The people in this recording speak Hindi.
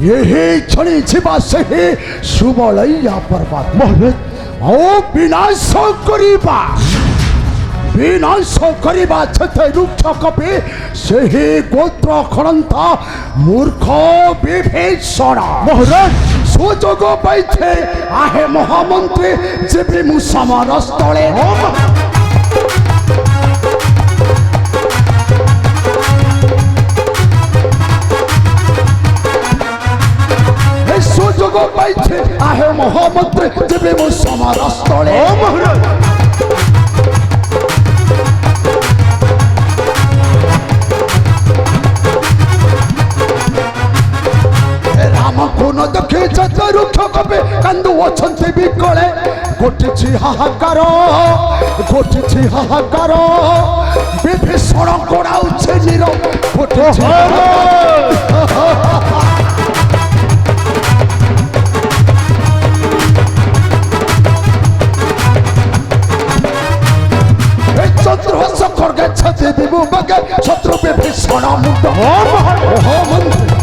यही छड़ी छिपा सही सुबलैया पर्वत महाराज ओ विनाश करिबा छते रुक्ष कपि सही गोत्र खनंता मूर्ख विभीषण महाराज सुजोग पाइछे आहे महामंत्री जेबे मु समर स्थले सुजोग पाइछे आहे महामंत्री जेबे मु समर स्थले महाराज कोन देखे जते रुक्ष कपि कांदु अछंती बिकळे गोटिछि हाहाकार विभीषण कोडाउछे नीरव गोटिछि चंद्रवंश खड्गे छति विभु बगे शत्रु विभीषण मुंड